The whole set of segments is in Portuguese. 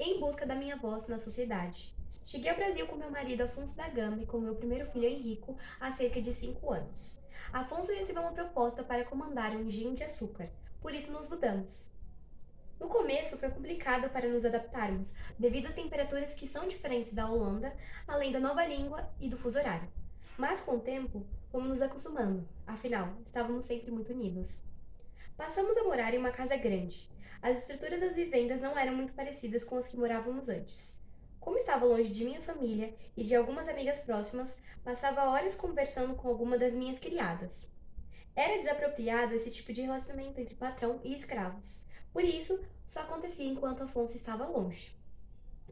em busca da minha voz na sociedade. Cheguei ao Brasil com meu marido Afonso da Gama e com meu primeiro filho Henrico há cerca de 5 anos. Afonso recebeu uma proposta para comandar um engenho de açúcar, por isso nos mudamos. No começo foi complicado para nos adaptarmos, devido às temperaturas que são diferentes da Holanda, além da nova língua e do fuso horário. Mas com o tempo, fomos nos acostumando, afinal, estávamos sempre muito unidos. Passamos a morar em uma casa grande. As estruturas das vivendas não eram muito parecidas com as que morávamos antes. Como estava longe de minha família e de algumas amigas próximas, passava horas conversando com alguma das minhas criadas. Era desapropriado esse tipo de relacionamento entre patrão e escravos. Por isso, só acontecia enquanto Afonso estava longe.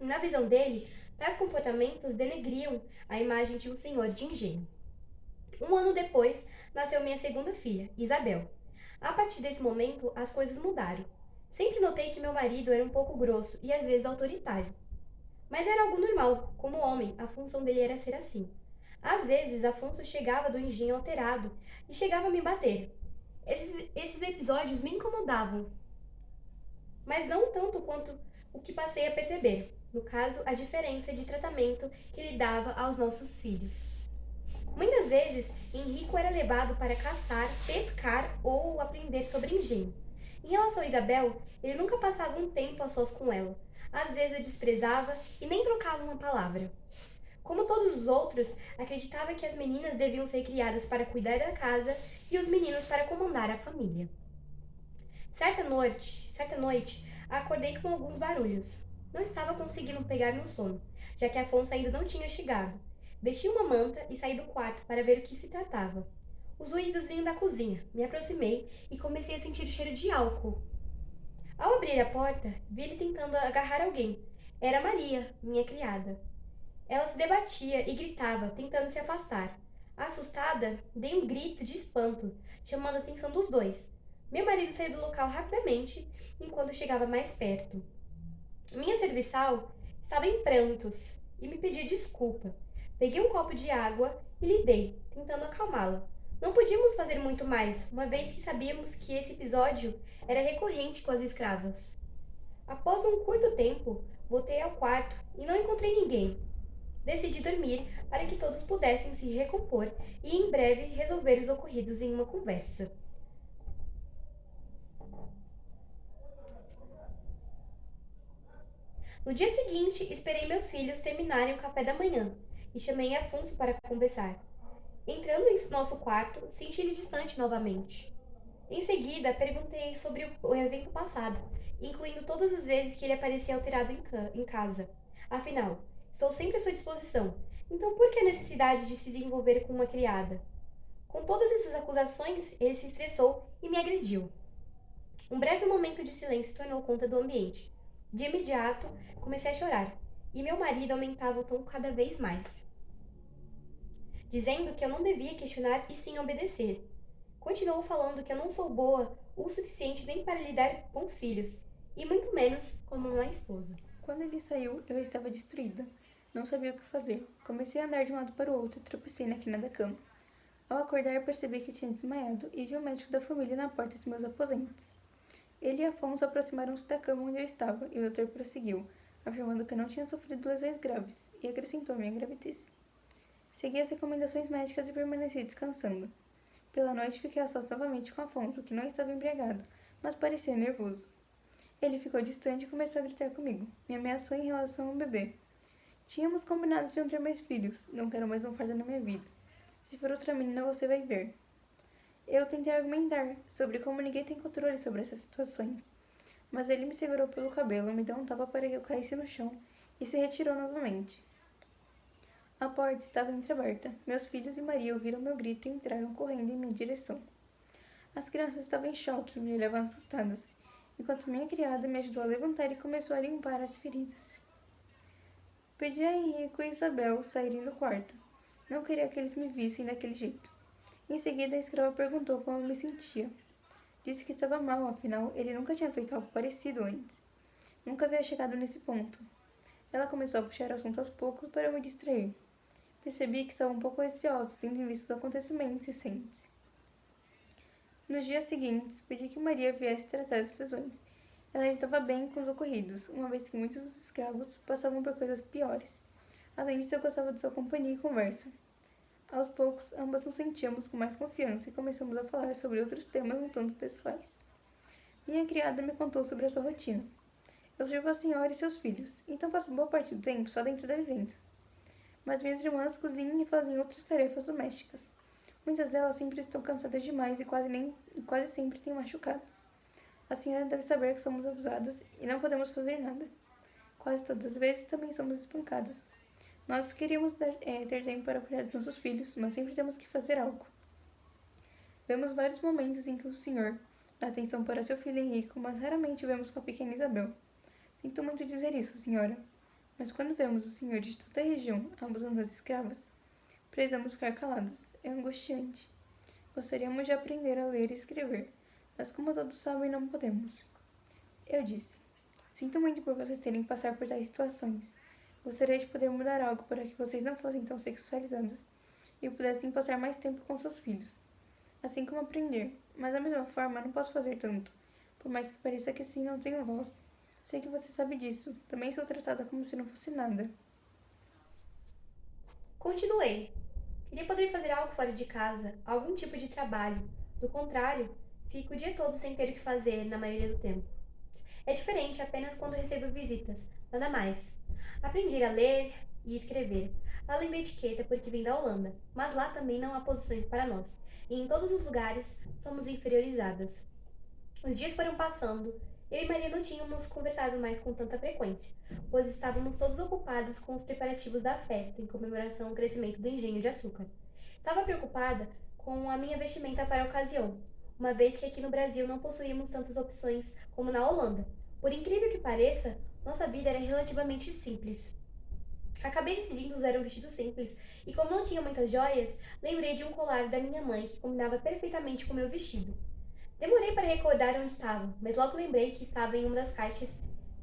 Na visão dele, tais comportamentos denegriam a imagem de um senhor de engenho. Um ano depois, nasceu minha segunda filha, Isabel. A partir desse momento, as coisas mudaram. Sempre notei que meu marido era um pouco grosso e às vezes autoritário. Mas era algo normal, como homem, a função dele era ser assim. Às vezes, Afonso chegava do engenho alterado e chegava a me bater. Esses episódios me incomodavam, mas não tanto quanto o que passei a perceber. No caso, a diferença de tratamento que ele dava aos nossos filhos. Muitas vezes, Henrico era levado para caçar, pescar ou aprender sobre engenho. Em relação a Isabel, ele nunca passava um tempo a sós com ela. Às vezes a desprezava e nem trocava uma palavra. Como todos os outros, acreditava que as meninas deviam ser criadas para cuidar da casa e os meninos para comandar a família. Certa noite, acordei com alguns barulhos. Não estava conseguindo pegar no sono, já que Afonso ainda não tinha chegado. Vesti uma manta e saí do quarto para ver o que se tratava. Os ruídos vinham da cozinha. Me aproximei e comecei a sentir o cheiro de álcool. Ao abrir a porta, vi ele tentando agarrar alguém. Era Maria, minha criada. Ela se debatia e gritava, tentando se afastar. Assustada, dei um grito de espanto, chamando a atenção dos dois. Meu marido saiu do local rapidamente enquanto chegava mais perto. Minha serviçal estava em prantos e me pediu desculpa. Peguei um copo de água e lhe dei, tentando acalmá-la. Não podíamos fazer muito mais, uma vez que sabíamos que esse episódio era recorrente com as escravas. Após um curto tempo, voltei ao quarto e não encontrei ninguém. Decidi dormir para que todos pudessem se recompor e em breve resolver os ocorridos em uma conversa. No dia seguinte, esperei meus filhos terminarem o café da manhã e chamei Afonso para conversar. Entrando em nosso quarto, senti ele distante novamente. Em seguida, perguntei sobre o evento passado, incluindo todas as vezes que ele aparecia alterado em casa. Afinal, estou sempre à sua disposição, então por que a necessidade de se envolver com uma criada? Com todas essas acusações, ele se estressou e me agrediu. Um breve momento de silêncio tornou conta do ambiente. De imediato, comecei a chorar, e meu marido aumentava o tom cada vez mais, dizendo que eu não devia questionar e sim obedecer. Continuou falando que eu não sou boa o suficiente nem para lidar com os filhos, e muito menos como uma esposa. Quando ele saiu, eu estava destruída. Não sabia o que fazer. Comecei a andar de um lado para o outro e tropecei na quina da cama. Ao acordar, percebi que tinha desmaiado e vi o médico da família na porta de meus aposentos. Ele e Afonso aproximaram-se da cama onde eu estava e o doutor prosseguiu, afirmando que eu não tinha sofrido lesões graves, e acrescentou a minha gravidez. Segui as recomendações médicas e permaneci descansando. Pela noite, fiquei a sós novamente com Afonso, que não estava embriagado, mas parecia nervoso. Ele ficou distante e começou a gritar comigo. Me ameaçou em relação ao bebê. Tínhamos combinado de não ter mais filhos. Não quero mais um fardo na minha vida. Se for outra menina, você vai ver. Eu tentei argumentar sobre como ninguém tem controle sobre essas situações. Mas ele me segurou pelo cabelo, me deu um tapa para que eu caísse no chão e se retirou novamente. A porta estava entreaberta. Meus filhos e Maria ouviram meu grito e entraram correndo em minha direção. As crianças estavam em choque e me olhavam assustadas, enquanto minha criada me ajudou a levantar e começou a limpar as feridas. Pedi a Henrico e Isabel saírem do quarto. Não queria que eles me vissem daquele jeito. Em seguida, a escrava perguntou como eu me sentia. Disse que estava mal, afinal, ele nunca tinha feito algo parecido antes. Nunca havia chegado nesse ponto. Ela começou a puxar o assunto aos poucos para me distrair. Percebi que estava um pouco receosa, tendo em vista os acontecimentos recentes. Nos dias seguintes, pedi que Maria viesse tratar das lesões Ela lidava bem com os ocorridos, uma vez que muitos dos escravos passavam por coisas piores. Além disso, eu gostava de sua companhia e conversa. Aos poucos, ambas nos sentíamos com mais confiança e começamos a falar sobre outros temas um tanto pessoais. Minha criada me contou sobre a sua rotina. Eu sirvo a senhora e seus filhos, então passo boa parte do tempo só dentro da vivenda. Mas minhas irmãs cozinham e fazem outras tarefas domésticas. Muitas delas sempre estão cansadas demais e quase sempre têm machucados. A senhora deve saber que somos abusadas e não podemos fazer nada. Quase todas as vezes também somos espancadas. Nós queríamos ter tempo para cuidar dos nossos filhos, mas sempre temos que fazer algo. Vemos vários momentos em que o senhor dá atenção para seu filho Henrico, mas raramente vemos com a pequena Isabel. Sinto muito dizer isso, senhora, mas quando vemos o senhor de toda a região abusando das escravas, precisamos ficar caladas. É angustiante. Gostaríamos de aprender a ler e escrever, mas como todos sabem, não podemos. Eu disse, sinto muito por vocês terem que passar por tais situações. Gostaria de poder mudar algo para que vocês não fossem tão sexualizadas e pudessem passar mais tempo com seus filhos. Assim como aprender, mas da mesma forma não posso fazer tanto. Por mais que pareça que sim, não tenho voz. Sei que você sabe disso. Também sou tratada como se não fosse nada. Continuei. Queria poder fazer algo fora de casa, algum tipo de trabalho. Do contrário, fico o dia todo sem ter o que fazer na maioria do tempo. É diferente apenas quando recebo visitas, nada mais. Aprendi a ler e escrever, além da etiqueta porque vim da Holanda, mas lá também não há posições para nós, e em todos os lugares somos inferiorizadas. Os dias foram passando, eu e Maria não tínhamos conversado mais com tanta frequência, pois estávamos todos ocupados com os preparativos da festa em comemoração ao crescimento do engenho de açúcar. Estava preocupada com a minha vestimenta para a ocasião, uma vez que aqui no Brasil não possuíamos tantas opções como na Holanda. Por incrível que pareça, nossa vida era relativamente simples. Acabei decidindo usar um vestido simples e, como não tinha muitas joias, lembrei de um colar da minha mãe que combinava perfeitamente com meu vestido. Demorei para recordar onde estava, mas logo lembrei que estava em uma das caixas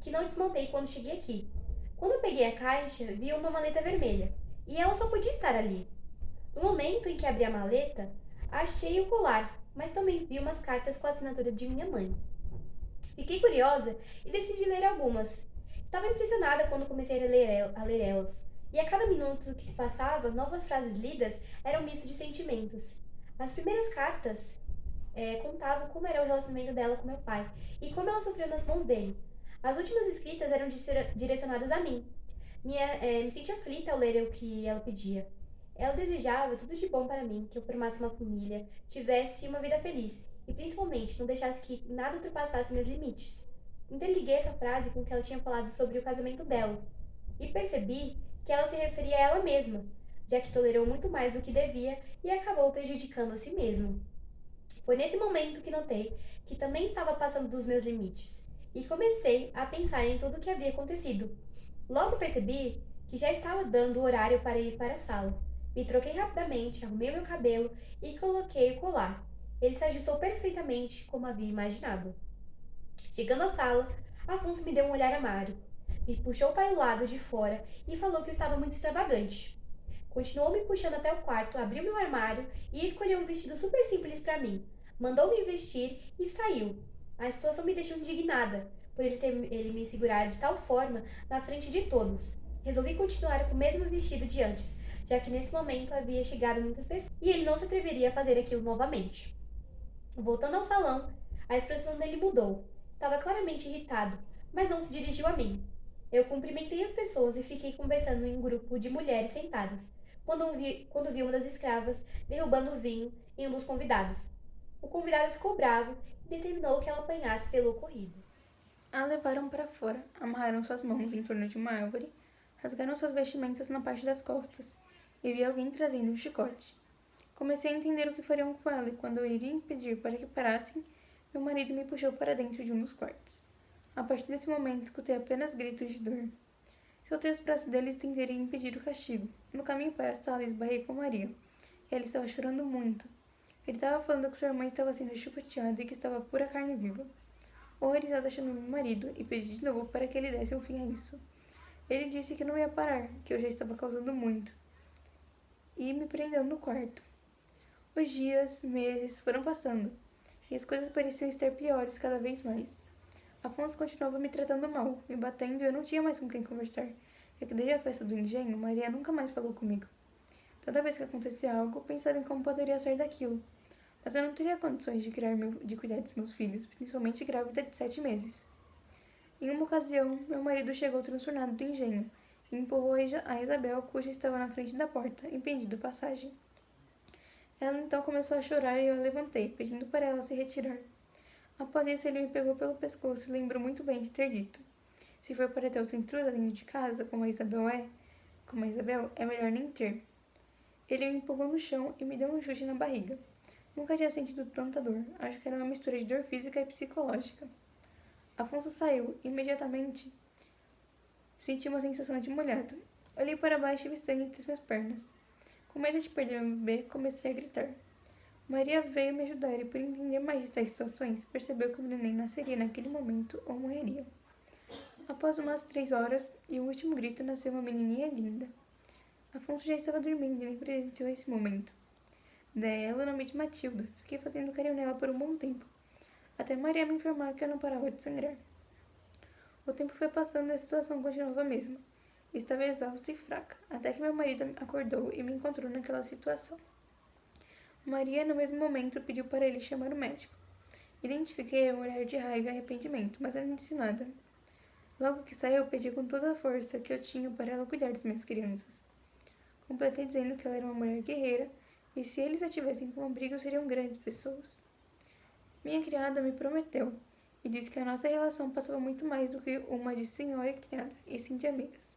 que não desmontei quando cheguei aqui. Quando eu peguei a caixa, vi uma maleta vermelha, e ela só podia estar ali. No momento em que abri a maleta, achei o colar, mas também vi umas cartas com a assinatura de minha mãe. Fiquei curiosa e decidi ler algumas. Estava impressionada quando comecei a ler elas, e a cada minuto que se passava, novas frases lidas eram um misto de sentimentos. As primeiras cartas contavam como era o relacionamento dela com meu pai e como ela sofreu nas mãos dele. As últimas escritas eram direcionadas a mim. Me senti aflita ao ler o que ela pedia. Ela desejava tudo de bom para mim, que eu formasse uma família, tivesse uma vida feliz e principalmente não deixasse que nada ultrapassasse meus limites. Interliguei essa frase com o que ela tinha falado sobre o casamento dela e percebi que ela se referia a ela mesma, já que tolerou muito mais do que devia e acabou prejudicando a si mesma. Foi nesse momento que notei que também estava passando dos meus limites e comecei a pensar em tudo o que havia acontecido. Logo percebi que já estava dando o horário para ir para a sala. Me troquei rapidamente, arrumei meu cabelo e coloquei o colar. Ele se ajustou perfeitamente como havia imaginado. Chegando à sala, Afonso me deu um olhar amargo, me puxou para o lado de fora e falou que eu estava muito extravagante. Continuou me puxando até o quarto, abriu meu armário e escolheu um vestido super simples para mim. Mandou-me vestir e saiu. A situação me deixou indignada, por ele me segurar de tal forma na frente de todos. Resolvi continuar com o mesmo vestido de antes, já que nesse momento havia chegado muitas pessoas e ele não se atreveria a fazer aquilo novamente. Voltando ao salão, a expressão dele mudou. Estava claramente irritado, mas não se dirigiu a mim. Eu cumprimentei as pessoas e fiquei conversando em um grupo de mulheres sentadas, quando vi uma das escravas derrubando o vinho em um dos convidados. O convidado ficou bravo e determinou que ela apanhasse pelo ocorrido. A levaram para fora, amarraram suas mãos em torno de uma árvore, rasgaram suas vestimentas na parte das costas e vi alguém trazendo um chicote. Comecei a entender o que fariam com ela e quando eu iria impedir para que parassem, meu marido me puxou para dentro de um dos quartos. A partir desse momento, escutei apenas gritos de dor. Soltei os braços deles e tentei impedir o castigo. No caminho para a sala, esbarrei com Maria. Ela estava chorando muito. Ele estava falando que sua irmã estava sendo chicoteada e que estava pura carne viva. Horrorizada, chamei meu marido e pedi de novo para que ele desse um fim a isso. Ele disse que não ia parar, que eu já estava causando muito, e me prendeu no quarto. Os dias, meses foram passando, e as coisas pareciam estar piores cada vez mais. Afonso continuava me tratando mal, me batendo e eu não tinha mais com quem conversar, já que desde a festa do engenho, Maria nunca mais falou comigo. Toda vez que acontecia algo, pensava em como poderia sair daquilo, mas eu não teria condições de cuidar dos meus filhos, principalmente grávida de 7 meses. Em uma ocasião, meu marido chegou transtornado do engenho e empurrou a Isabel, cuja estava na frente da porta, impedindo passagem. Ela então começou a chorar e eu a levantei, pedindo para ela se retirar. Após isso, ele me pegou pelo pescoço e lembrou muito bem de ter dito: se for para ter outra intrusa dentro de casa, como a Isabel, é melhor nem ter. Ele me empurrou no chão e me deu um chute na barriga. Nunca tinha sentido tanta dor. Acho que era uma mistura de dor física e psicológica. Afonso saiu e imediatamente senti uma sensação de molhado. Olhei para baixo e vi sangue entre as minhas pernas. Com medo de perder meu bebê, comecei a gritar. Maria veio me ajudar e, por entender mais de tais situações, percebeu que o neném nasceria naquele momento ou morreria. Após umas 3 horas e o último grito, nasceu uma menininha linda. Afonso já estava dormindo e nem presenciou esse momento. Dei ela o nome de Matilda. Fiquei fazendo carinho nela por um bom tempo, até Maria me informar que eu não parava de sangrar. O tempo foi passando e a situação continuava a mesma. Estava exausta e fraca, até que meu marido acordou e me encontrou naquela situação. Maria, no mesmo momento, pediu para ele chamar o médico. Identifiquei um olhar de raiva e arrependimento, mas eu não disse nada. Logo que saiu, pedi com toda a força que eu tinha para ela cuidar das minhas crianças. Completei dizendo que ela era uma mulher guerreira e se eles a tivessem como abrigo seriam grandes pessoas. Minha criada me prometeu e disse que a nossa relação passava muito mais do que uma de senhora e criada, e sim de amigas.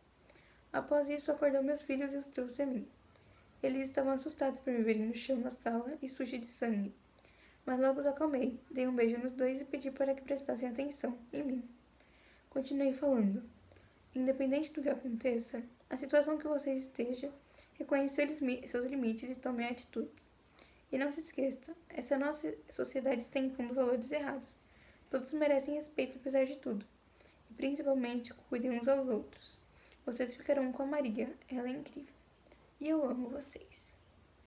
Após isso, acordou meus filhos e os trouxe a mim. Eles estavam assustados por me verem no chão da sala e suja de sangue, mas logo os acalmei, dei um beijo nos dois e pedi para que prestassem atenção em mim. Continuei falando. Independente do que aconteça, a situação que você esteja, reconheça seus limites e tome atitudes. E não se esqueça, essa nossa sociedade está impondo valores errados. Todos merecem respeito apesar de tudo. E principalmente cuidem uns aos outros. Vocês ficarão com a Maria, ela é incrível. E eu amo vocês.